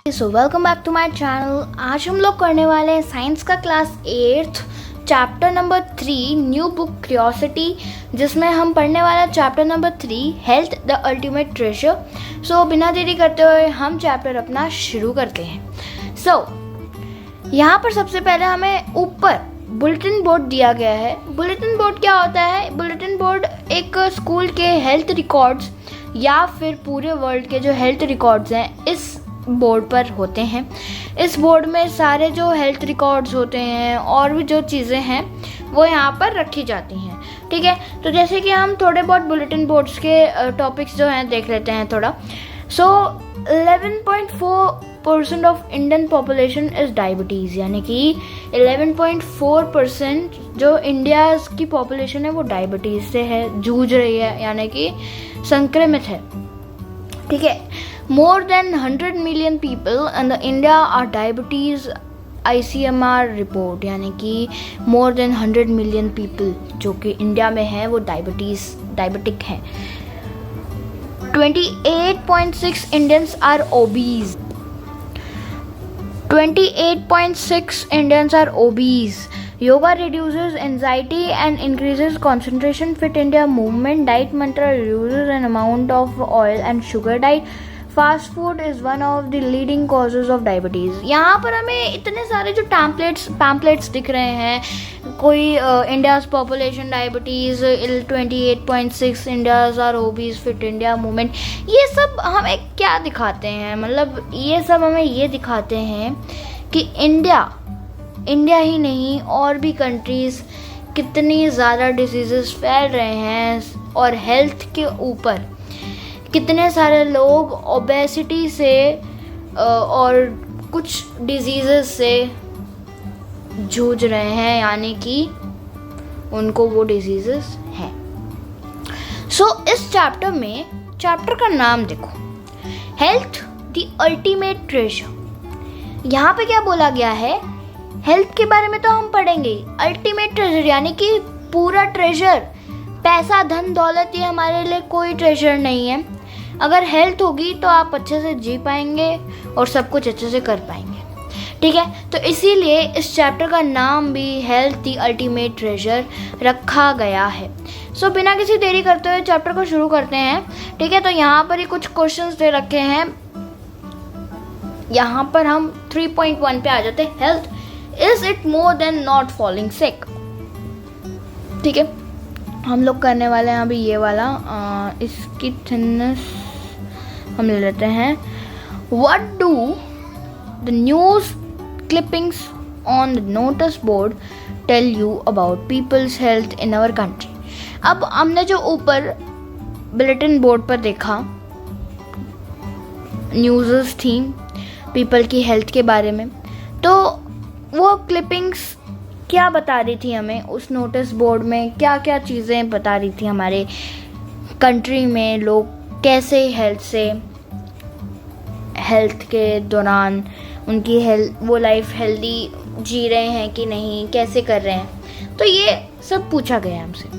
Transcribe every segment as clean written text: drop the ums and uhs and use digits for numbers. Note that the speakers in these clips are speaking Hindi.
So welcome back to my channel. आज हम लोग करने वाले हैं साइंस का class 8th chapter number 3 new book curiosity, जिसमें हम पढ़ने वाला chapter number 3 health the ultimate treasure. So बिना देरी करते हुए हम चैप्टर अपना शुरू करते हैं। यहाँ पर सबसे पहले हमें ऊपर बुलेटिन बोर्ड दिया गया है। बुलेटिन बोर्ड क्या होता है? बुलेटिन बोर्ड एक स्कूल के हेल्थ रिकॉर्ड्स या फिर पूरे वर्ल्ड के जो हेल्थ रिकॉर्ड्स हैं इस बोर्ड पर होते हैं। इस बोर्ड में सारे जो हेल्थ रिकॉर्ड्स होते हैं और भी जो चीज़ें हैं वो यहाँ पर रखी जाती हैं। ठीक है, तो जैसे कि हम थोड़े बहुत बुलेटिन बोर्ड्स के टॉपिक्स जो हैं देख लेते हैं थोड़ा। 11.4% of Indian population is diabetes, यानी कि 11.4% जो इंडिया की पॉपुलेशन है वो डायबिटीज़ से है, जूझ रही है, यानी कि संक्रमित है। ठीक है, more than 100 million people in the India are diabetes ICMR report, यानी कि more than 100 million people जो कि इंडिया में हैं वो डायबिटिक हैं। 28.6 Indians are obese. 28.6 Indians are obese. Yoga reduces anxiety and increases concentration. Fit India movement diet mantra reduces an amount of oil and sugar diet. Fast food is one of the leading causes of diabetes. यहाँ पर हमें इतने सारे जो पैम्पलेट्स दिख रहे हैं, कोई India's population diabetes 28.6 India's are obese, fit India movement, ये सब हमें क्या दिखाते हैं? मतलब ये सब हमें ये दिखाते हैं कि इंडिया ही नहीं और भी कंट्रीज़ कितनी ज़्यादा डिसीज़ेस फैल रहे हैं और हेल्थ के ऊपर कितने सारे लोग ओबेसिटी से और कुछ डिजीज़ेस से जूझ रहे हैं, यानी कि उनको वो डिजीज़ेस हैं। इस चैप्टर का नाम देखो, हेल्थ द अल्टीमेट ट्रेजर। यहाँ पे क्या बोला गया है? हेल्थ के बारे में तो हम पढ़ेंगे, अल्टीमेट ट्रेजर यानी कि पूरा ट्रेजर, पैसा धन दौलत ये हमारे लिए कोई ट्रेजर नहीं है। अगर हेल्थ होगी तो आप अच्छे से जी पाएंगे और सब कुछ अच्छे से कर पाएंगे। ठीक है, तो इसीलिए इस चैप्टर का नाम भी हेल्थ द अल्टीमेट ट्रेजर रखा गया है। बिना किसी देरी करते हुए चैप्टर को शुरू करते हैं। ठीक है, तो यहाँ पर ही कुछ क्वेश्चंस दे रखे हैं। यहाँ पर हम 3.1 पे आ जाते हैं। Health is it more than not falling sick. ठीक है, हम लोग करने वाले हैं अभी ये वाला, इसकी थिननेस हम ले लेते हैं। What do the news clippings on the notice board tell you about people's health in our country? अब हमने जो ऊपर बुलेटिन बोर्ड पर देखा न्यूज़ थी पीपल की हेल्थ के बारे में, तो वो क्लिपिंग्स क्या बता रही थी हमें? उस नोटिस बोर्ड में क्या क्या चीज़ें बता रही थी हमारे कंट्री में लोग कैसे हेल्थ के दौरान उनकी वो लाइफ हेल्दी जी रहे हैं कि नहीं, कैसे कर रहे हैं, तो ये सब पूछा गया हमसे।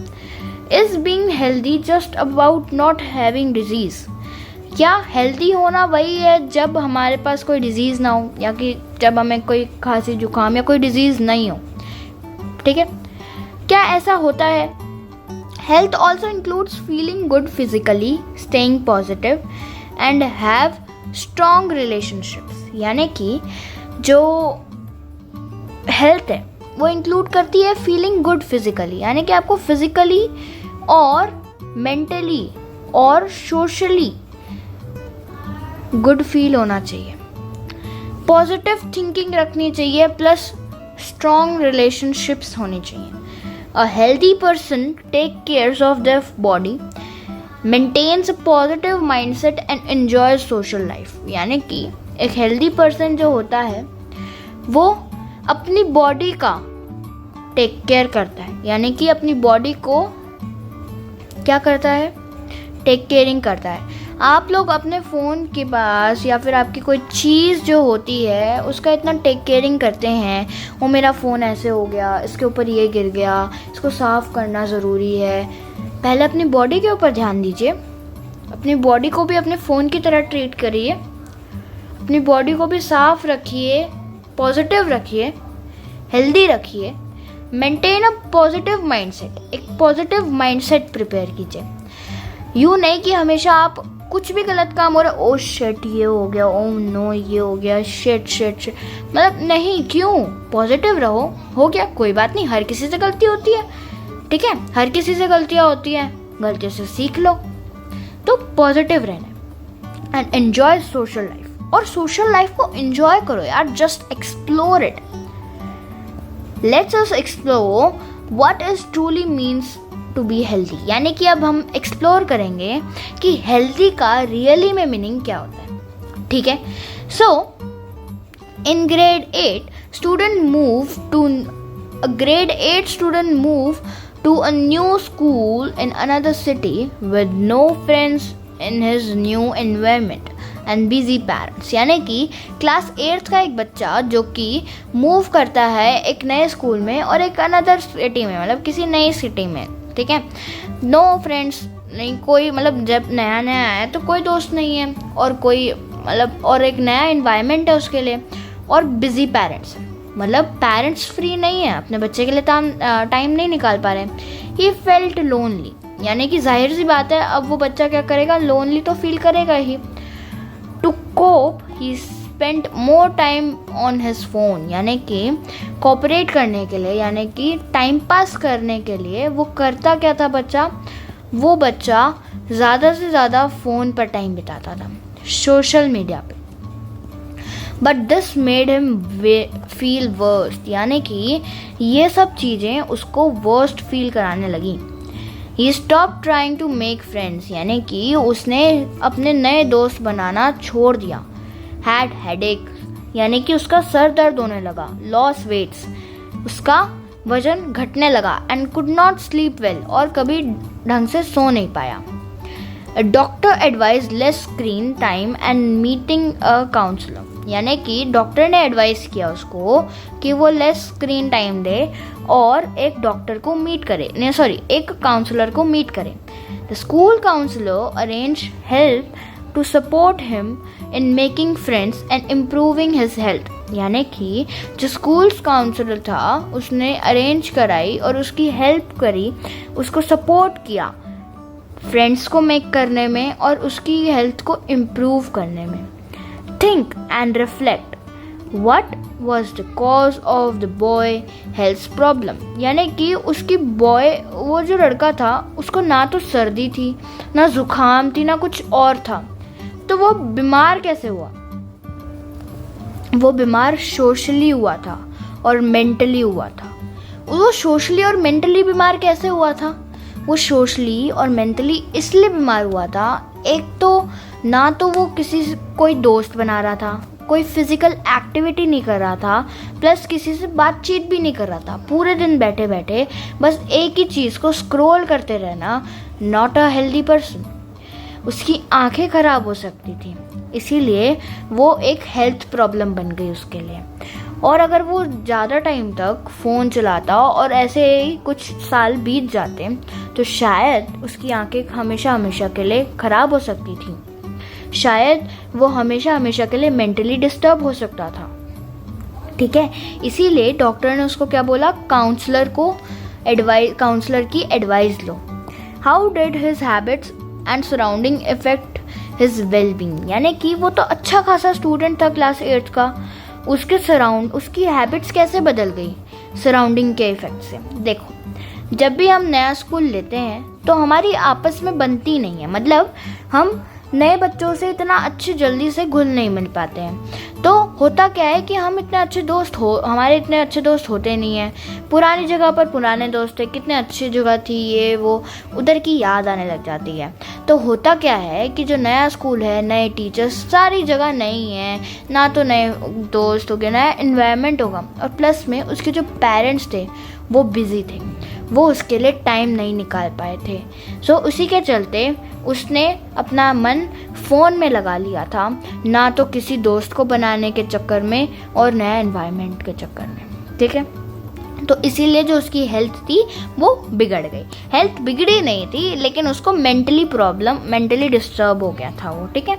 Is being healthy just about not having disease? क्या हेल्दी होना वही है जब हमारे पास कोई डिजीज़ ना हो, या कि जब हमें कोई खांसी जुकाम या कोई डिजीज़ नहीं हो? ठीक है, क्या ऐसा होता है? Health also includes feeling good physically, staying positive and have strong relationships, यानी कि जो हेल्थ है वो इंक्लूड करती है फीलिंग गुड फिजिकली, यानी कि आपको फिजिकली और मेंटली और सोशली गुड फील होना चाहिए, पॉजिटिव थिंकिंग रखनी चाहिए, प्लस स्ट्रॉन्ग रिलेशनशिप्स होनी चाहिए। A healthy person take cares of their body, maintains a positive mindset and enjoy social life, यानी कि एक हेल्दी पर्सन जो होता है वो अपनी बॉडी का टेक केयर करता है, यानी कि अपनी बॉडी को क्या करता है? टेक केयरिंग करता है। आप लोग अपने फ़ोन के पास या फिर आपकी कोई चीज़ जो होती है उसका इतना टेक केयरिंग करते हैं, वो मेरा फ़ोन ऐसे हो गया, इसके ऊपर ये गिर गया, इसको साफ़ करना ज़रूरी है। पहले अपनी बॉडी के ऊपर ध्यान दीजिए, अपनी बॉडी को भी अपने फ़ोन की तरह ट्रीट करिए अपनी बॉडी को भी साफ रखिए, पॉजिटिव रखिए, हेल्दी रखिए, मेंटेन अ पॉजिटिव माइंडसेट, एक पॉजिटिव माइंडसेट प्रिपेयर कीजिए। यूँ नहीं कि हमेशा आप कुछ भी गलत काम हो रहा है, ओ शिट ये हो गया, ओ नो ये हो गया, शिट शिट शिट, मतलब नहीं, क्यों? पॉजिटिव रहो, हो गया कोई बात नहीं, हर किसी से गलती होती है, ठीक है, हर किसी से गलतियाँ होती हैं, गलतियों से सीख लो। तो पॉजिटिव रहना एंड एंजॉय सोशल लाइफ, और सोशल लाइफ को एंजॉय करो यार, just explore it. Let's us explore what is truly means to be healthy, यानी कि अब हम एक्सप्लोर करेंगे कि हेल्दी का रियली में मीनिंग क्या होता है, ठीक है। So in grade 8 student move to a new school in another city with no friends in his new environment and busy parents, यानी कि क्लास 8th का एक बच्चा जो कि मूव करता है एक नए स्कूल में और एक अनदर सिटी में, मतलब किसी नई सिटी में, ठीक है। नो फ्रेंड्स, नहीं कोई, मतलब जब नया नया आया तो कोई दोस्त नहीं है, और कोई मतलब और एक नया इन्वायरमेंट है उसके लिए, और बिजी पेरेंट्स, मतलब पेरेंट्स फ्री नहीं है, अपने बच्चे के लिए टाइम नहीं निकाल पा रहे हैं। ही फेल्ट लोनली, यानी कि जाहिर सी बात है अब वो बच्चा क्या करेगा, लोनली तो फील करेगा ही। To cope he spent more time on his phone, यानी कि कोऑपरेट करने के लिए, यानी कि टाइम पास करने के लिए वो करता क्या था बच्चा, वो बच्चा ज़्यादा से ज़्यादा फ़ोन पर टाइम बिताता था, सोशल मीडिया पे। But this made him feel worst, यानी कि ये सब चीज़ें उसको वर्स्ट फील कराने लगी। He stop trying to make friends, यानी कि उसने अपने नए दोस्त बनाना छोड़ दिया। हैड हेडेक, यानी कि उसका सर दर्द होने लगा। लॉस वेट्स, उसका वजन घटने लगा। And could not sleep well, और कभी ढंग से सो नहीं पाया। Doctor advise less screen time and meeting a counsellor, यानी कि डॉक्टर ने एडवाइस किया उसको कि वो लेस स्क्रीन टाइम दे और एक डॉक्टर को मीट करे, एक काउंसलर को मीट करे। The school counsellor arrange help to support him in making friends and improving his health, यानी कि जो स्कूल काउंसलर था उसने अरेंज कराई और उसकी हेल्प करी, उसको सपोर्ट किया फ्रेंड्स को मेक करने में और उसकी हेल्थ को इम्प्रूव करने में। Think and reflect. What was the cause of the boy health problem? यानी कि उसकी वो जो लड़का था उसको ना तो सर्दी थी, ना जुकाम थी, ना कुछ और था, तो वो बीमार कैसे हुआ? वो बीमार सोशली हुआ था और मेंटली हुआ था। वो सोशली और मेंटली बीमार कैसे हुआ था? वो सोशली और मेंटली इसलिए बीमार हुआ था, एक तो ना तो वो कोई दोस्त बना रहा था, कोई फिजिकल एक्टिविटी नहीं कर रहा था, प्लस किसी से बातचीत भी नहीं कर रहा था। पूरे दिन बैठे बैठे बस एक ही चीज़ को स्क्रॉल करते रहना, नॉट अ हेल्दी पर्सन। उसकी आंखें खराब हो सकती थी, इसीलिए वो एक हेल्थ प्रॉब्लम बन गई उसके लिए। और अगर वो ज़्यादा टाइम तक फ़ोन चलाता और ऐसे ही कुछ साल बीत जाते तो शायद उसकी आंखें हमेशा हमेशा के लिए ख़राब हो सकती थी, शायद वो हमेशा हमेशा के लिए मेंटली डिस्टर्ब हो सकता था, ठीक है। इसीलिए डॉक्टर ने उसको क्या बोला, काउंसलर की advice low. How did his habits and surrounding effect his wellbeing, यानी कि वो तो अच्छा खासा स्टूडेंट था क्लास 8 का, उसकी हैबिट्स कैसे बदल गई सराउंडिंग के इफेक्ट से। देखो, जब भी हम नया स्कूल लेते हैं तो हमारी आपस में बनती नहीं है, मतलब हम नए बच्चों से इतना अच्छे जल्दी से घुल नहीं मिल पाते हैं। तो होता क्या है कि हमारे इतने अच्छे दोस्त होते नहीं हैं। पुरानी जगह पर पुराने दोस्त थे, कितने अच्छी जगह थी, ये वो उधर की याद आने लग जाती है। तो होता क्या है कि जो नया स्कूल है, नए टीचर्स, सारी जगह नई है, ना तो नए दोस्त हो गए, नया इन्वायरमेंट होगा, और प्लस में उसके जो पेरेंट्स थे वो बिज़ी थे, वो उसके लिए टाइम नहीं निकाल पाए थे। सो उसी के चलते उसने अपना मन फ़ोन में लगा लिया था, ना तो किसी दोस्त को बनाने के चक्कर में और नया एनवायरनमेंट के चक्कर में, ठीक है। तो इसीलिए जो उसकी हेल्थ थी वो बिगड़ गई। हेल्थ बिगड़ी नहीं थी, लेकिन उसको मेंटली डिस्टर्ब हो गया था वो, ठीक है।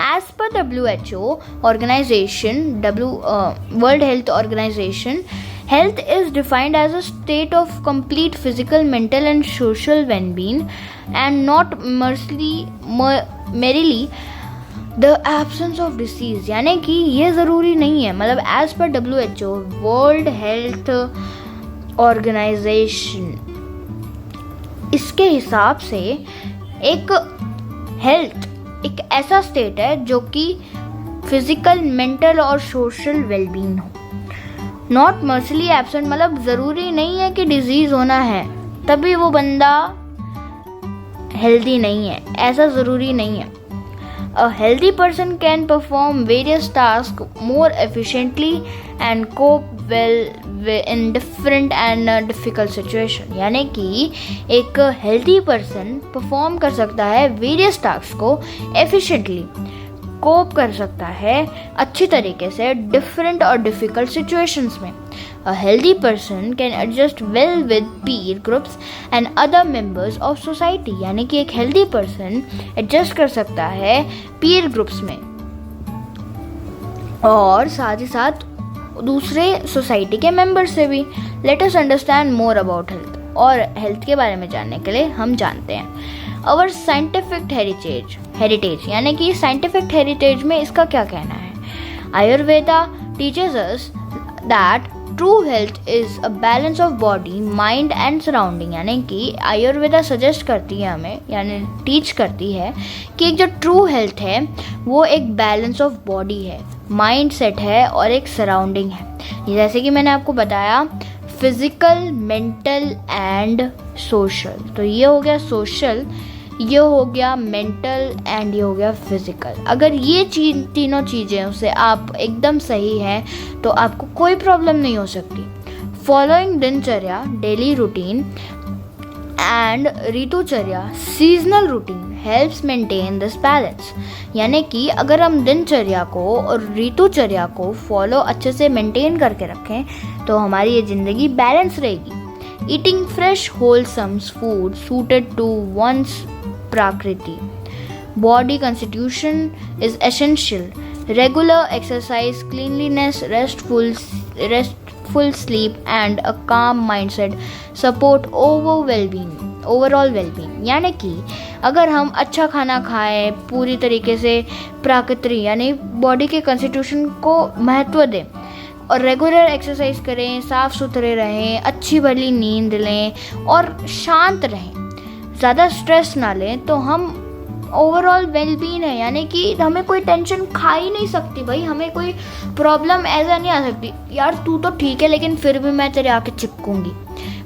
As per WHO organisation, world health organisation, health is defined as a state of complete physical, mental and social well-being and not merely the absence of disease। यानी कि ये ज़रूरी नहीं है, मतलब as per WHO world health organisation, इसके हिसाब से एक हेल्थ एक ऐसा स्टेट है जो कि फिजिकल, मेंटल और सोशल वेलबींग हो। नॉट मर्सली एब्सेंट, मतलब ज़रूरी नहीं है कि डिजीज़ होना है तभी वो बंदा हेल्दी नहीं है, ऐसा ज़रूरी नहीं है। A healthy person can perform various tasks more efficiently and cope well in different and difficult situation। यानी कि एक healthy person perform कर सकता है various tasks को efficiently, कोप कर सकता है अच्छी तरीके से डिफरेंट और डिफ़िकल्ट सिचुएशंस में। A healthy person can adjust well with peer groups and other members of society। यानी कि एक healthy person adjust कर सकता है peer groups में और साथ ही साथ दूसरे सोसाइटी के मेंबर्स से भी। Let us understand more about health। और हेल्थ के बारे में जानने के लिए हम जानते हैं अवर साइंटिफिक हेरिटेज, यानी कि साइंटिफिक हेरिटेज में इसका क्या कहना है। Ayurveda teaches us that true health is a balance of body, mind and surrounding. यानी कि आयुर्वेदा सजेस्ट करती है हमें, यानी टीच करती है कि एक जो ट्रू हेल्थ है वो एक बैलेंस ऑफ बॉडी है, माइंड सेट है और एक सराउंडिंग है। जैसे कि मैंने आपको बताया फिजिकल, मेंटल एंड सोशल। तो ये हो गया सोशल, ये हो गया मेंटल एंड ये हो गया फिजिकल। अगर ये तीनों चीज़ें उससे आप एकदम सही हैं तो आपको कोई प्रॉब्लम नहीं हो सकती। फॉलोइंग दिनचर्या, डेली रूटीन एंड ऋतुचर्या, seasonal routine helps maintain this balance. यानी कि अगर हम दिनचर्या को और ऋतुचर्या को फॉलो अच्छे से मेंटेन करके रखें तो हमारी ये ज़िंदगी बैलेंस रहेगी। Eating fresh wholesome food suited to one's prakriti, body constitution is essential, regular exercise, cleanliness, restful sleep and a calm mindset support overall well-being। यानी कि अगर हम अच्छा खाना खाएं, पूरी तरीके से प्राकृतिक यानी बॉडी के कॉन्स्टिट्यूशन को महत्व दें और रेगुलर एक्सरसाइज करें, साफ सुथरे रहें, अच्छी भली नींद लें और शांत रहें, ज़्यादा स्ट्रेस ना लें, तो हम ओवरऑल वेलबींग है। यानी कि हमें कोई टेंशन खा ही नहीं सकती भाई, हमें कोई प्रॉब्लम ऐसा नहीं आ सकती यार तू तो ठीक है लेकिन फिर भी मैं तेरे आके चिपकूंगी।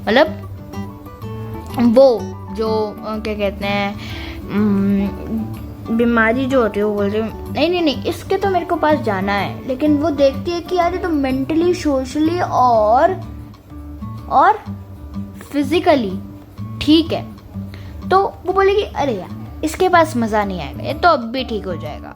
मतलब वो जो क्या कहते हैं बीमारी जो होती है वो बोलते हैं नहीं इसके तो मेरे को पास जाना है, लेकिन वो देखती है कि यार ये तो मेंटली, सोशली और फिजिकली ठीक है, तो वो बोलेगी अरे यार इसके पास मज़ा नहीं आएगा, ये तो अब भी ठीक हो जाएगा,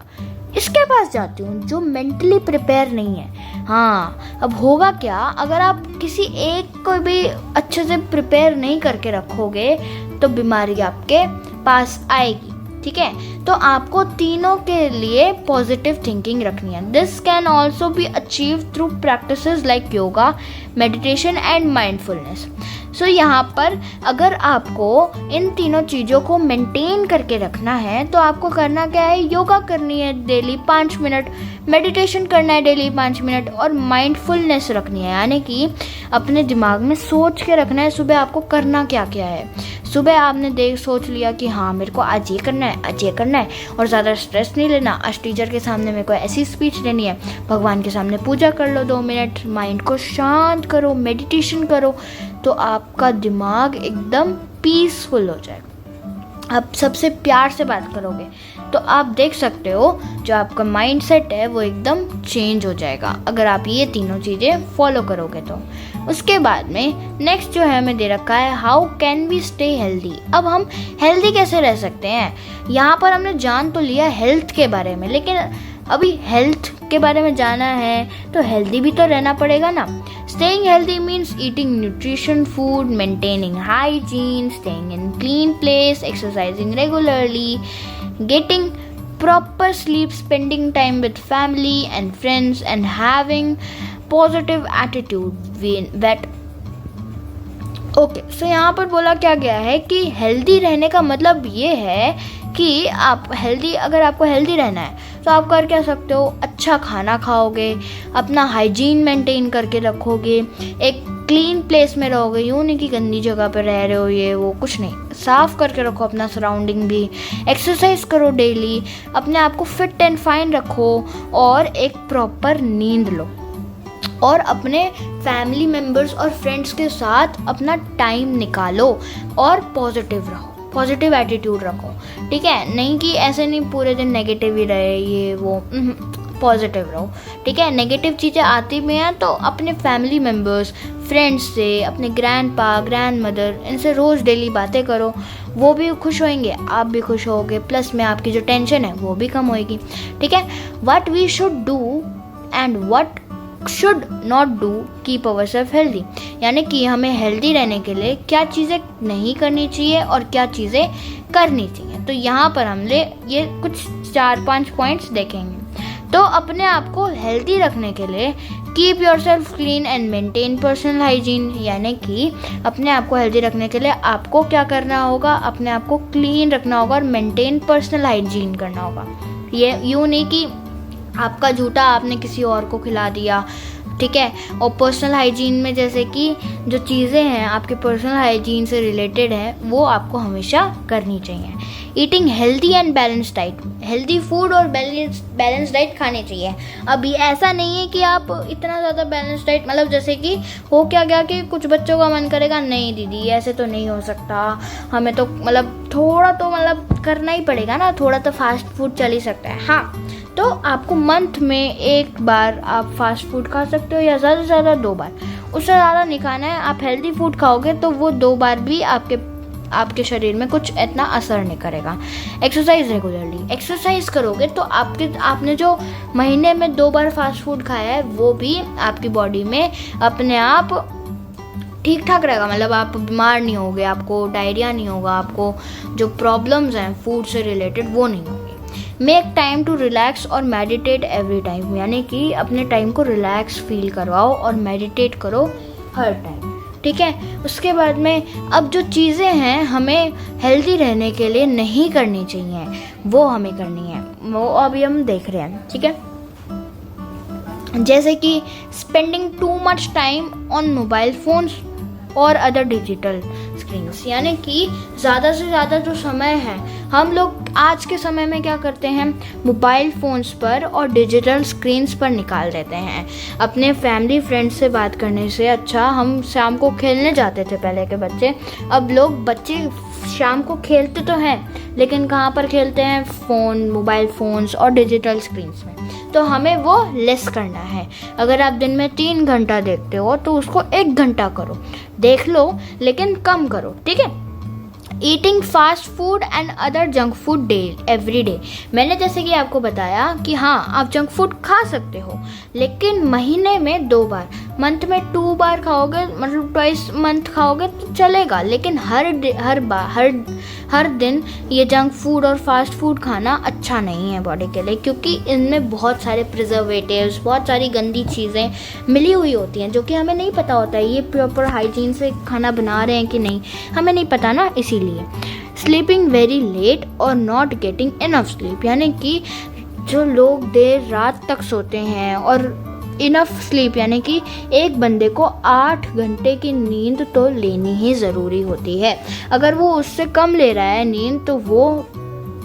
इसके पास जाती हूँ जो मेंटली प्रिपेयर नहीं है। हाँ, अब होगा क्या अगर आप किसी एक को भी अच्छे से प्रिपेयर नहीं करके रखोगे तो बीमारी आपके पास आएगी। ठीक है, तो आपको तीनों के लिए पॉजिटिव थिंकिंग रखनी है। This can also be achieve through practices like yoga, meditation and mindfulness. So यहाँ पर अगर आपको इन तीनों चीज़ों को मेंटेन करके रखना है तो आपको करना क्या है, योगा करनी है डेली 5 मिनट, मेडिटेशन करना है डेली 5 मिनट और माइंडफुलनेस रखनी है, यानी कि अपने दिमाग में सोच के रखना है सुबह आपको करना क्या क्या है। सुबह आपने सोच लिया कि हाँ मेरे को आज ये करना है, आज ये करना है और ज़्यादा स्ट्रेस नहीं लेना, आज टीचर के सामने मेरे को ऐसी स्पीच देनी है, भगवान के सामने पूजा कर लो 2 मिनट, माइंड को शांत करो, मेडिटेशन करो, तो आपका दिमाग एकदम पीसफुल हो जाएगा। आप सबसे प्यार से बात करोगे तो आप देख सकते हो जो आपका माइंड सेट है वो एकदम चेंज हो जाएगा अगर आप ये तीनों चीज़ें फॉलो करोगे तो। उसके बाद में नेक्स्ट जो है हमें दे रखा है how can we stay healthy. अब हम हेल्दी कैसे रह सकते हैं, यहाँ पर हमने जान तो लिया हेल्थ के बारे में, लेकिन अभी हेल्थ के बारे में जाना है तो हेल्दी भी तो रहना पड़ेगा ना। Staying healthy means eating nutrition food, maintaining hygiene, staying in clean place, exercising regularly, getting proper sleep, spending time with family and friends, and having positive attitude that okay so यहाँ पर बोला क्या गया है कि हेल्दी रहने का मतलब ये है कि आप हेल्दी, अगर आपको हेल्दी रहना है तो आप कर क्या सकते हो, अच्छा खाना खाओगे, अपना हाइजीन मेंटेन करके रखोगे, एक क्लीन प्लेस में रहोगे, यूँ नहीं कि गंदी जगह पर रह रहे हो, ये वो कुछ नहीं, साफ़ करके रखो अपना सराउंडिंग भी, एक्सरसाइज करो डेली, अपने आप को फिट एंड फाइन रखो और एक प्रॉपर नींद लो और अपने फैमिली मेम्बर्स और फ्रेंड्स के साथ अपना टाइम निकालो और पॉजिटिव रहो, पॉजिटिव एटीट्यूड रखो, ठीक है, नहीं कि ऐसे नहीं पूरे दिन नेगेटिव ही रहे ये वो, पॉजिटिव रहो, ठीक है। नेगेटिव चीज़ें आती भी हैं तो अपने फैमिली मेम्बर्स, फ्रेंड्स से, अपने ग्रैंड पा, ग्रैंड मदर, इनसे रोज़ डेली बातें करो, वो भी खुश होंगे, आप भी खुश होगे, प्लस में आपकी जो टेंशन है वो भी कम होएगी, ठीक है। What we should do and what should not do keep our self healthy, यानी कि हमें हेल्दी रहने के लिए क्या चीज़ें नहीं करनी चाहिए और क्या चीज़ें करनी चाहिए। तो यहाँ पर हमने ये कुछ 4-5 पॉइंट्स देखेंगे। तो अपने आप को हेल्दी रखने के लिए keep your self clean and maintain personal hygiene, यानी कि अपने आप को हेल्दी रखने के लिए आपको क्या करना होगा, अपने आप को क्लीन रखना होगा और मेंटेन पर्सनल हाइजीन करना होगा। ये यूँ नहीं कि आपका जूता आपने किसी और को खिला दिया, ठीक है। और पर्सनल हाइजीन में जैसे कि जो चीज़ें हैं आपके पर्सनल हाइजीन से रिलेटेड हैं वो आपको हमेशा करनी चाहिए। Eating healthy and balance diet, healthy food और बैलेंस डाइट खानी चाहिए। अभी ऐसा नहीं है कि आप इतना ज़्यादा बैलेंस डाइट, मतलब जैसे कि हो क्या गया कि कुछ बच्चों का मन करेगा नहीं दीदी ऐसे तो नहीं हो सकता, हमें तो मतलब थोड़ा तो मतलब करना ही पड़ेगा ना, थोड़ा तो फास्ट फूड चल ही सकता है। हाँ, तो आपको मंथ में एक बार आप फास्ट फूड खा सकते हो या ज़्यादा से ज़्यादा 2 बार, उससे ज़्यादा नहीं खाना है। आप हेल्दी फूड खाओगे तो वो 2 बार भी आपके शरीर में कुछ इतना असर नहीं करेगा। एक्सरसाइज रेगुलरली, एक्सरसाइज करोगे तो आपने जो महीने में 2 बार फास्ट फूड खाया है वो भी आपकी बॉडी में अपने आप ठीक ठाक रहेगा, मतलब आप बीमार नहीं होगे, आपको डायरिया नहीं होगा, आपको जो प्रॉब्लम्स हैं फूड से रिलेटेड वो नहीं होगी। मेक टाइम टू रिलैक्स और मेडिटेट एवरी टाइम, यानी कि अपने टाइम को रिलैक्स फील करवाओ और मेडिटेट करो हर टाइम, ठीक है। उसके बाद में अब जो चीज़ें हैं हमें हेल्दी रहने के लिए नहीं करनी चाहिए वो हमें करनी है, वो अभी हम देख रहे हैं, ठीक है। जैसे कि spending too much time on mobile phones और अदर डिजिटल स्क्रीन्स, यानी कि ज़्यादा से ज़्यादा जो समय है हम लोग आज के समय में क्या करते हैं, मोबाइल फ़ोन्स पर और डिजिटल स्क्रीन्स पर निकाल देते हैं। अपने फैमिली फ्रेंड्स से बात करने से अच्छा हम शाम को खेलने जाते थे पहले के बच्चे, अब लोग बच्चे शाम को खेलते तो हैं लेकिन कहाँ पर खेलते हैं, फ़ोन, मोबाइल फ़ोन्स और डिजिटल स्क्रीन्स में। तो हमें वो लेस करना है। अगर आप दिन में 3 घंटा देखते हो तो उसको 1 घंटा करो, देख लो लेकिन कम करो, ठीक है। Eating fast food and other junk food day every day, मैंने जैसे कि आपको बताया कि हाँ आप जंक फूड खा सकते हो लेकिन महीने में 2 बार, मंथ में 2 बार खाओगे, मतलब ट्वाइस मंथ खाओगे तो चलेगा, लेकिन हर दिन ये जंक फूड और फास्ट फूड खाना अच्छा नहीं है बॉडी के लिए, क्योंकि इनमें बहुत सारे प्रिजर्वेटिव्स, बहुत सारी गंदी चीज़ें मिली हुई होती हैं जो कि हमें नहीं पता होता है ये प्रॉपर हाइजीन से खाना बना रहे हैं कि नहीं, हमें नहीं पता ना। इसीलिए स्लीपिंग वेरी लेट और नॉट गेटिंग इनफ स्लीप, यानी कि जो लोग देर रात तक सोते हैं और इनफ स्लीप, यानी कि एक बंदे को 8 घंटे की नींद तो लेनी ही ज़रूरी होती है। अगर वो उससे कम ले रहा है नींद तो वो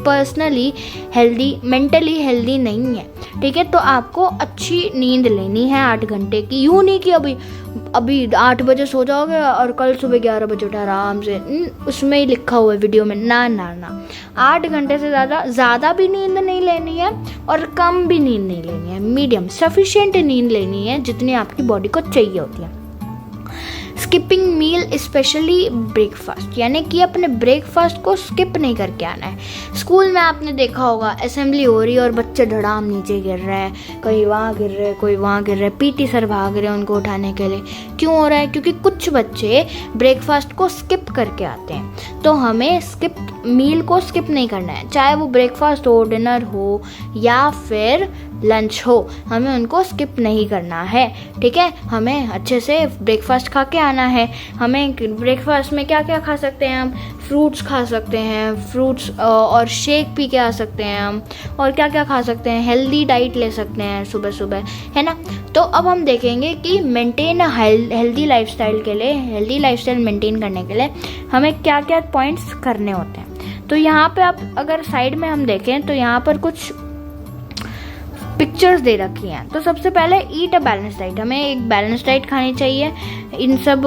पर्सनली हेल्दी, मेंटली हेल्दी नहीं है, ठीक है। तो आपको अच्छी नींद लेनी है 8 घंटे की, यूँ नहीं कि अभी 8 बजे सो जाओगे और कल सुबह 11 बजे उठा आराम से, उसमें ही लिखा हुआ है वीडियो में, ना 8 घंटे से ज़्यादा भी नींद नहीं लेनी है और कम भी नींद नहीं लेनी है, मीडियम सफिशिएंट नींद लेनी है जितनी आपकी बॉडी को चाहिए होती है। स्किपिंग मील स्पेशली ब्रेकफास्ट, यानी कि अपने ब्रेकफास्ट को स्किप नहीं करके आना है। स्कूल में आपने देखा होगा असेंबली हो रही है और बच्चे धड़ाम नीचे गिर रहे हैं, कहीं वहाँ गिर रहे हैं, कोई वहाँ गिर रहे हैं, पीटी सर भाग रहे हैं उनको उठाने के लिए। क्यों हो रहा है? क्योंकि कुछ बच्चे ब्रेकफास्ट को स्किप करके आते हैं। तो हमें मील को स्किप नहीं करना है, चाहे वो ब्रेकफास्ट हो, डिनर हो या फिर लंच हो, हमें उनको स्किप नहीं करना है। ठीक है, हमें अच्छे से ब्रेकफास्ट खा के आना है। हमें ब्रेकफास्ट में क्या क्या खा सकते हैं? हम फ्रूट्स खा सकते हैं, फ्रूट्स और शेक पी के आ सकते हैं हम। और क्या क्या खा सकते हैं? हेल्दी डाइट ले सकते हैं सुबह सुबह, है ना। तो अब हम देखेंगे कि मेंटेन हेल्दी लाइफस्टाइल के लिए, हेल्दी लाइफस्टाइल मेंटेन करने के लिए हमें क्या क्या पॉइंट्स करने होते हैं। तो यहाँ पे आप अगर साइड में हम देखें तो यहाँ पर कुछ पिक्चर्स दे रखी हैं। तो सबसे पहले ईट अ बैलेंस डाइट, हमें एक बैलेंस डाइट खानी चाहिए। इन सब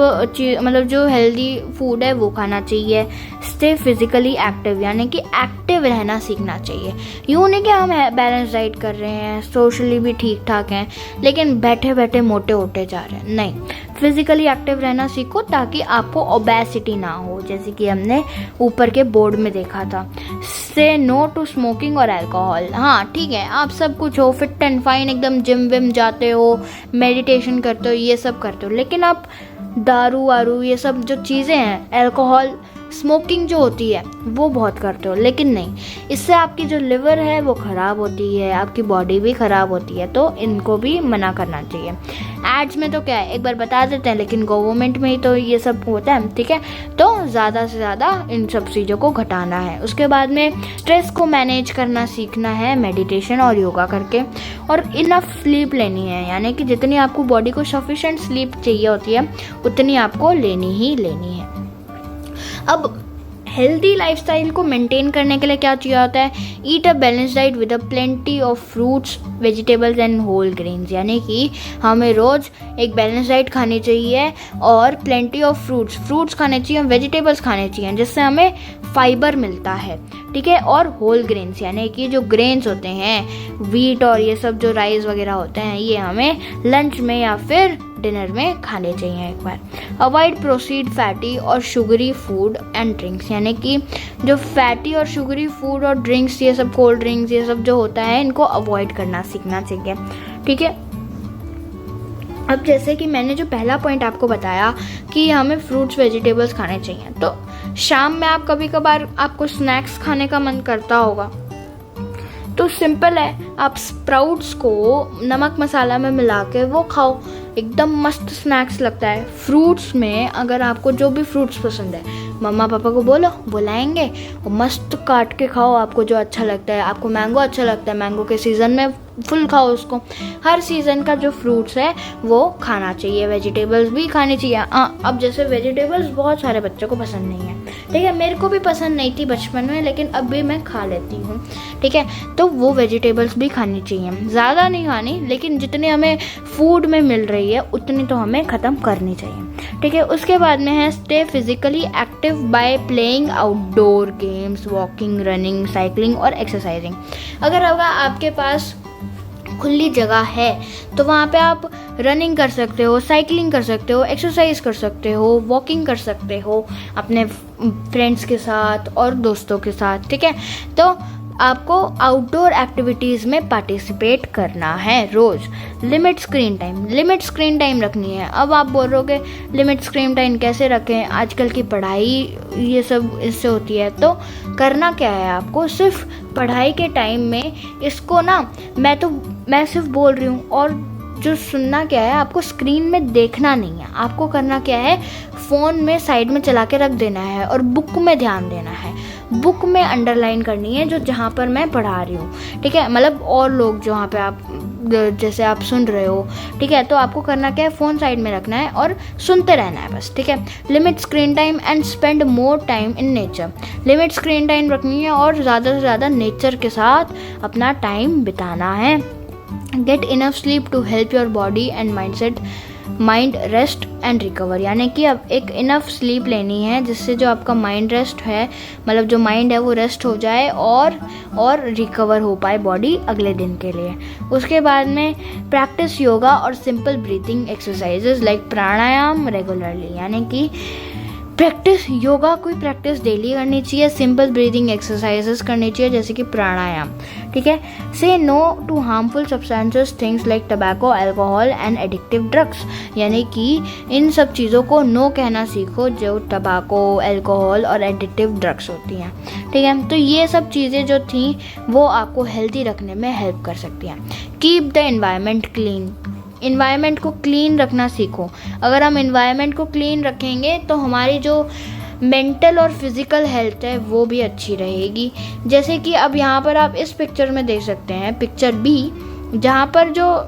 मतलब जो हेल्दी फूड है वो खाना चाहिए। स्टे फिजिकली एक्टिव, यानी कि एक्टिव रहना सीखना चाहिए। यूँ नहीं कि हम बैलेंस डाइट कर रहे हैं, सोशली भी ठीक ठाक हैं, लेकिन बैठे बैठे मोटे होते जा रहे हैं। नहीं, फिजिकली एक्टिव रहना सीखो ताकि आपको ओबेसिटी ना हो, जैसे कि हमने ऊपर के बोर्ड में देखा था। से नो टू स्मोकिंग और अल्कोहल। हाँ ठीक है, आप सब कुछ हो, फिट एंड फाइन, एकदम जिम विम जाते हो, मेडिटेशन करते हो, ये सब करते हो, लेकिन आप दारू वारू ये सब जो चीज़ें हैं, अल्कोहल, स्मोकिंग जो होती है वो बहुत करते हो, लेकिन नहीं, इससे आपकी जो लिवर है वो ख़राब होती है, आपकी बॉडी भी ख़राब होती है। तो इनको भी मना करना चाहिए। एड्स में तो क्या है, एक बार बता देते हैं, लेकिन गवर्नमेंट में ही तो ये सब होता है। ठीक है, तो ज़्यादा से ज़्यादा इन सब चीज़ों को घटाना है। उसके बाद में स्ट्रेस को मैनेज करना सीखना है मेडिटेशन और योगा करके, और इनफ स्लीप लेनी है, यानी कि जितनी आपको बॉडी को सफिशिएंट स्लीप चाहिए होती है उतनी आपको लेनी ही लेनी है। अब हेल्दी लाइफस्टाइल को मेंटेन करने के लिए क्या चाहिए होता है? Eat a balance diet with a plenty of fruits, vegetables and whole grains, यानी कि हमें रोज़ एक बैलेंस डाइट खानी चाहिए और प्लेंटी ऑफ फ्रूट्स खाने चाहिए, वेजिटेबल्स खाने चाहिए, जिससे हमें फाइबर मिलता है। ठीक है, और होल ग्रेन्स, यानी कि जो ग्रेन्स होते हैं, वीट और ये सब जो राइस वगैरह होते हैं, ये हमें लंच में या फिर डिनर में खाने चाहिए एक बार। अवॉइड प्रोसीड फैटी और शुगरी फूड एंड ड्रिंक्स, यानी कि जो फैटी और शुगरी फूड और ड्रिंक्स, ये सब कोल्ड ड्रिंक्स ये सब जो होता है, इनको अवॉइड करना सीखना चाहिए। ठीक है, अब जैसे कि मैंने जो पहला पॉइंट आपको बताया कि हमें फ्रूट्स वेजिटेबल्स खाने चाहिए, तो शाम में आप कभी कभार आपको स्नैक्स खाने का मन करता होगा, तो सिंपल है, आप स्प्राउट्स को नमक मसाला में मिला के वो खाओ, एकदम मस्त स्नैक्स लगता है। फ्रूट्स में अगर आपको जो भी फ्रूट्स पसंद है, मम्मा पापा को बोलो, बुलाएंगे, और मस्त काट के खाओ आपको जो अच्छा लगता है। आपको मैंगो अच्छा लगता है, मैंगो के सीज़न में फुल खाओ उसको। हर सीज़न का जो फ्रूट्स है वो खाना चाहिए। वेजिटेबल्स भी खानी चाहिए। अब जैसे वेजिटेबल्स बहुत सारे बच्चों को पसंद नहीं है, ठीक है, मेरे को भी पसंद नहीं थी बचपन में, लेकिन अब भी मैं खा लेती हूँ। ठीक है, तो वो वेजिटेबल्स भी खानी चाहिए, ज़्यादा नहीं खानी, लेकिन जितनी हमें फूड में मिल रही है उतनी तो हमें ख़त्म करनी चाहिए। ठीक है, उसके बाद में है stay physically active by playing outdoor games, walking, running, cycling और एक्सरसाइजिंग। अगर आपके पास खुली जगह है तो वहाँ पे आप रनिंग कर सकते हो, साइकिलिंग कर सकते हो, एक्सरसाइज कर सकते हो, वॉकिंग कर सकते हो अपने फ्रेंड्स के साथ और दोस्तों के साथ। ठीक है, तो आपको आउटडोर एक्टिविटीज़ में पार्टिसिपेट करना है रोज़। लिमिट स्क्रीन टाइम रखनी है। अब आप बोल रहे हो लिमिट स्क्रीन टाइम कैसे रखें, आजकल की पढ़ाई ये सब इससे होती है, तो करना क्या है आपको, सिर्फ पढ़ाई के टाइम में इसको ना, मैं सिर्फ बोल रही हूँ, और जो सुनना क्या है, आपको स्क्रीन में देखना नहीं है, आपको करना क्या है, फ़ोन में साइड में चला के रख देना है और बुक में ध्यान देना है। बुक में अंडरलाइन करनी है जो जहाँ पर मैं पढ़ा रही हूँ। ठीक है, मतलब और लोग जहाँ पे आप जैसे आप सुन रहे हो, ठीक है, तो आपको करना क्या है, फ़ोन साइड में रखना है और सुनते रहना है बस। ठीक है, limit screen time and spend more time in nature. Limit screen time रखनी है और ज़्यादा से ज़्यादा नेचर के साथ अपना टाइम बिताना है। Get enough sleep to help your body and mindset mind rest and recover, यानी कि अब एक इनफ स्लीप लेनी है जिससे जो आपका माइंड रेस्ट है, मतलब जो माइंड है वो रेस्ट हो जाए और रिकवर हो पाए बॉडी अगले दिन के लिए। उसके बाद में प्रैक्टिस योगा और सिंपल ब्रीथिंग एक्सरसाइजेज लाइक प्राणायाम रेगुलरली, यानी कि प्रैक्टिस योगा कोई प्रैक्टिस डेली करनी चाहिए, सिंपल ब्रीदिंग एक्सरसाइजेस करनी चाहिए जैसे कि प्राणायाम, ठीक है। Say no to harmful substances things like tobacco, alcohol and addictive drugs, यानी कि इन सब चीज़ों को नो कहना सीखो जो टबैको, अल्कोहल और एडिक्टिव ड्रग्स होती हैं, ठीक है। तो ये सब चीज़ें जो थी वो आपको हेल्दी रखने में हेल्प कर सकती हैं। Keep the environment clean, environment को क्लीन रखना सीखो। अगर हम इन्वायरमेंट को क्लीन रखेंगे तो हमारी जो मेंटल और फिज़िकल हेल्थ है वो भी अच्छी रहेगी। जैसे कि अब यहाँ पर आप इस पिक्चर में देख सकते हैं, पिक्चर बी, जहाँ पर जो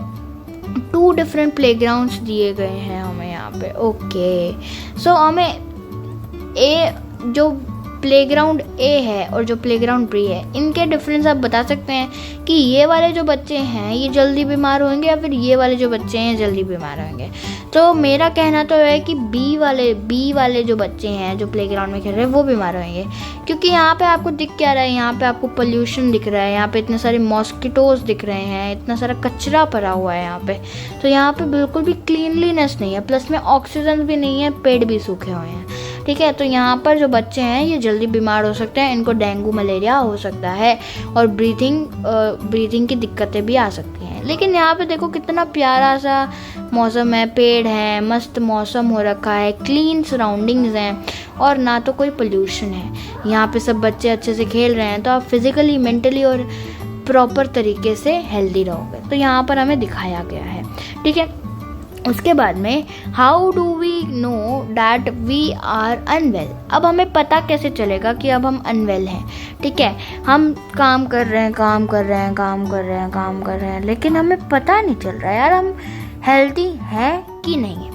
2 डिफरेंट प्लेग्राउंड्स दिए गए हैं हमें यहाँ पे। ओके, सो हमें जो प्लेग्राउंड ए है और जो प्लेग्राउंड बी है, इनके डिफरेंस आप बता सकते हैं कि ये वाले जो बच्चे हैं ये जल्दी बीमार होंगे या फिर ये वाले जो बच्चे हैं जल्दी बीमार होंगे। तो मेरा कहना तो है कि बी वाले जो बच्चे हैं जो प्लेग्राउंड में खेल रहे हैं वो बीमार होंगे, क्योंकि यहाँ पे आपको दिख क्या रहा है, यहाँ पे आपको पोल्यूशन दिख रहा है, यहाँ पे इतने सारे मॉस्किटोज दिख रहे हैं, इतना सारा कचरा पड़ा हुआ है यहाँ पे। तो यहाँ पे बिल्कुल भी क्लीनलीनेस नहीं है, प्लस में ऑक्सीजन भी नहीं है, पेड़ भी सूखे हुए हैं, ठीक है। तो यहाँ पर जो बच्चे हैं ये जल्दी बीमार हो सकते हैं, इनको डेंगू मलेरिया हो सकता है और ब्रीथिंग की दिक्कतें भी आ सकती हैं। लेकिन यहाँ पे देखो कितना प्यारा सा मौसम है, पेड़ है, मस्त मौसम हो रखा है, क्लीन सराउंडिंग्स हैं और ना तो कोई पोल्यूशन है। यहाँ पे सब बच्चे अच्छे से खेल रहे हैं, तो आप फिजिकली, मेंटली और प्रॉपर तरीके से हेल्दी रहोगे। तो यहाँ पर हमें दिखाया गया है, ठीक है। उसके बाद में how do we know that we are unwell, अब हमें पता कैसे चलेगा कि अब हम अनवेल हैं, ठीक है। हम काम कर रहे हैं लेकिन हमें पता नहीं चल रहा यार हम हेल्दी हैं कि नहीं है,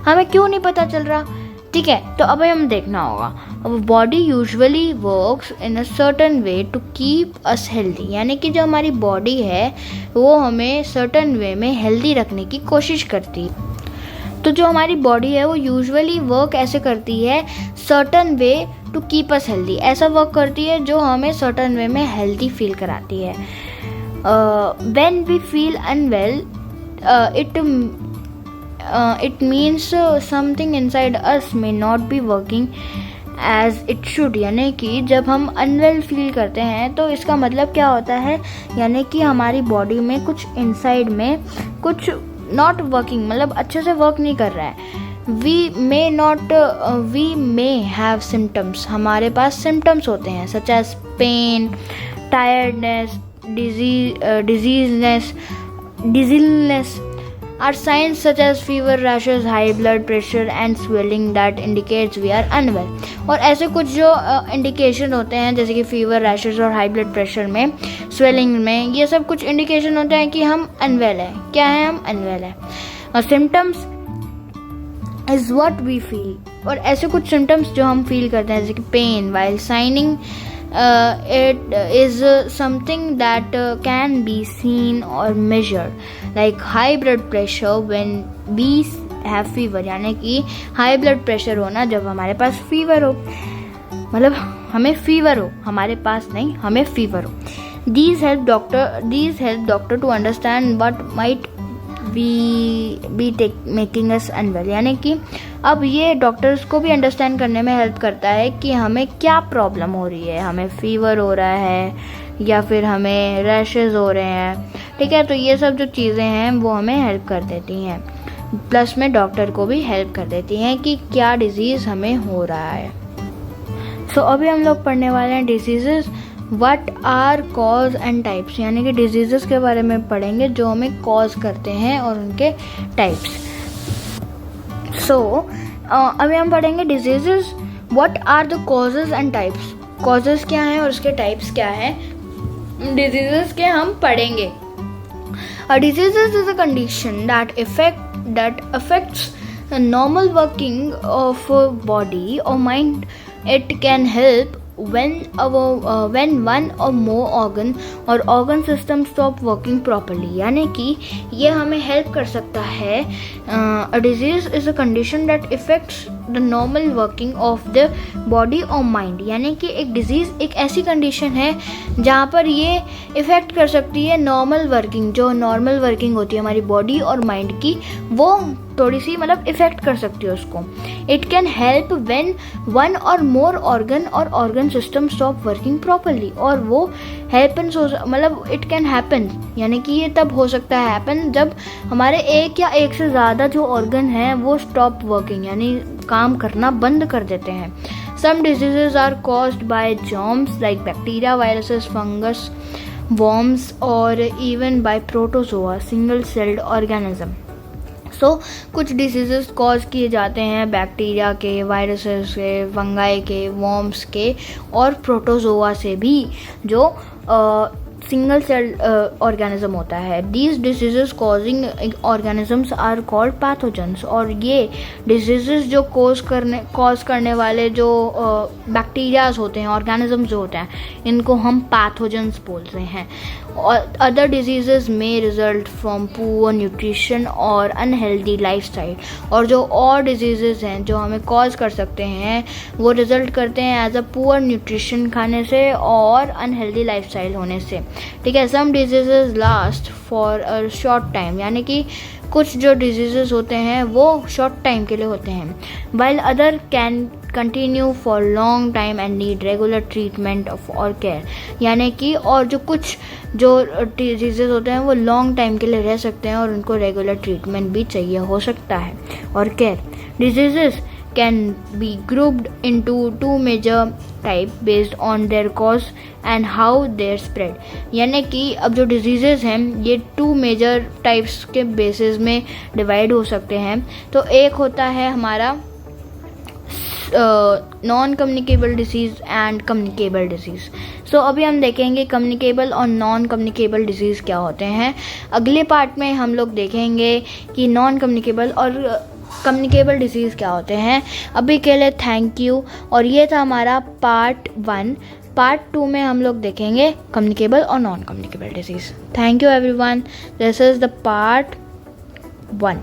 हमें क्यों नहीं पता चल रहा, ठीक है। तो अब हम देखना होगा, body usually works in a certain way to keep us healthy, यानी कि जो हमारी बॉडी है वो हमें सर्टन वे में हेल्दी रखने की कोशिश करती है। तो जो हमारी बॉडी है वो यूजुअली वर्क ऐसे करती है, certain way to keep us healthy, ऐसा वर्क करती है जो हमें सर्टन वे में हेल्दी फील कराती है। When we feel unwell it means something inside us may not be working as it should, यानी कि जब हम अनवेल फील करते हैं तो इसका मतलब क्या होता है, यानी कि हमारी बॉडी में कुछ इनसाइड में कुछ नॉट वर्किंग, मतलब अच्छे से वर्क नहीं कर रहा है। वी मे हैव सिम्टम्स, हमारे पास सिम्टम्स होते हैं such as pain, tiredness, dizziness are signs such as fever, rashes, high blood pressure and swelling that indicates we are unwell। और ऐसे कुछ जो इंडिकेशन होते हैं जैसे कि फीवर, रैशेज और हाई ब्लड प्रेशर में, स्वेलिंग में, ये सब कुछ इंडिकेशन होते हैं कि हम अनवेल हैं। क्या है, हम अनवेल हैं। और symptoms is what we feel, और ऐसे कुछ सिम्टम्स जो हम फील करते हैं जैसे कि pain while signing, it is something that can be seen or measured, like high blood pressure when we have fever, यानी कि हाई ब्लड प्रेशर होना जब हमारे पास फीवर हो, मतलब हमें फीवर हो, हमारे पास नहीं, हमें फीवर हो। These help doctor to understand what might making us unwell, यानी कि अब ये डॉक्टर्स को भी अंडरस्टैंड करने में हेल्प करता है कि हमें क्या प्रॉब्लम हो रही है, हमें फीवर हो रहा है या फिर हमें रैशेज हो रहे हैं, ठीक है। तो ये सब जो चीज़ें हैं वो हमें हेल्प कर देती हैं, प्लस में डॉक्टर को भी हेल्प कर देती हैं कि क्या डिजीज़ हमें हो रहा है। सो अभी हम लोग पढ़ने वाले हैं diseases, what are cause and types, यानी कि डिजीज़ेस के बारे में पढ़ेंगे जो हमें कॉज करते हैं और उनके टाइप्स। सो अभी हम पढ़ेंगे diseases, what are the causes and types, causes क्या हैं और उसके टाइप्स क्या हैं, डिजीज़ेस के हम पढ़ेंगे। A disease is a condition that affects the normal working of a body or mind. It can help when one or more organ or organ system stop working properly, यानी कि ये हमें हेल्प कर सकता है. A disease is a condition that affects the normal working of the body or mind, यानी कि एक डिजीज़ एक ऐसी कंडीशन है जहाँ पर ये इफ़ेक्ट कर सकती है नॉर्मल वर्किंग, जो नॉर्मल वर्किंग होती है हमारी बॉडी और माइंड की, वो थोड़ी सी मतलब इफ़ेक्ट कर सकती है उसको. It can help when one और मोर ऑर्गन और organ system stop working properly, और वो हैपन्स हो मतलब इट कैन हैपन, यानी कि ये तब हो सकता है हैपन जब हमारे एक या एक से ज़्यादा जो ऑर्गन हैं वो स्टॉप वर्किंग, यानी काम करना बंद कर देते हैं. Some diseases are caused by germs like bacteria, viruses, fungus, worms, or even by protozoa, single-celled organism. So कुछ डिजीज़ेस कॉज किए जाते हैं बैक्टीरिया के, वायरसेस के, फंगाई के, वॉर्म्स के और प्रोटोजोआ से भी, जो सिंगल सेल ऑर्गेनिज्म होता है. These diseases causing organisms are called pathogens, और ये डिजीजेस जो कॉज करने वाले जो बैक्टीरियाज होते हैं, ऑर्गेनिजम्स जो होते हैं, इनको हम पैथोजेंस बोलते हैं. अदर डिजीजेस में रिजल्ट फ्रॉम पुअर न्यूट्रिशन और अनहेल्दी लाइफस्टाइल, और जो और डिजीजेस हैं जो हमें कॉज कर सकते हैं वो रिजल्ट करते हैं एज अ पुअर न्यूट्रिशन खाने से और अनहेल्दी लाइफस्टाइल होने से. ठीक है. Some diseases last for a short time, यानी कि कुछ जो डिजीजेस होते हैं वो शॉर्ट टाइम के लिए होते हैं, while other can continue for long time and need regular treatment और केयर, यानी कि और जो कुछ जो डिजीजेस होते हैं वो लॉन्ग टाइम के लिए रह सकते हैं और उनको रेगुलर ट्रीटमेंट भी चाहिए हो सकता है और care. Diseases can be grouped into two major type based on their cause and how they spread, यानी कि अब जो डिजीज़ेज़ हैं ये टू मेजर टाइप्स के बेसिस में डिवाइड हो सकते हैं. तो एक होता है हमारा non communicable disease and communicable disease. So अभी हम देखेंगे कम्युनिकेबल और नॉन कम्युनिकेबल डिजीज़ क्या होते हैं. अगले पार्ट में हम लोग देखेंगे कि नॉन कम्युनिकेबल और कम्युनिकेबल डिजीज़ क्या होते हैं. अभी के लिए थैंक यू. और ये था हमारा पार्ट 1. पार्ट 2 में हम लोग देखेंगे कम्युनिकेबल और non communicable disease. Thank you everyone. This is the part 1.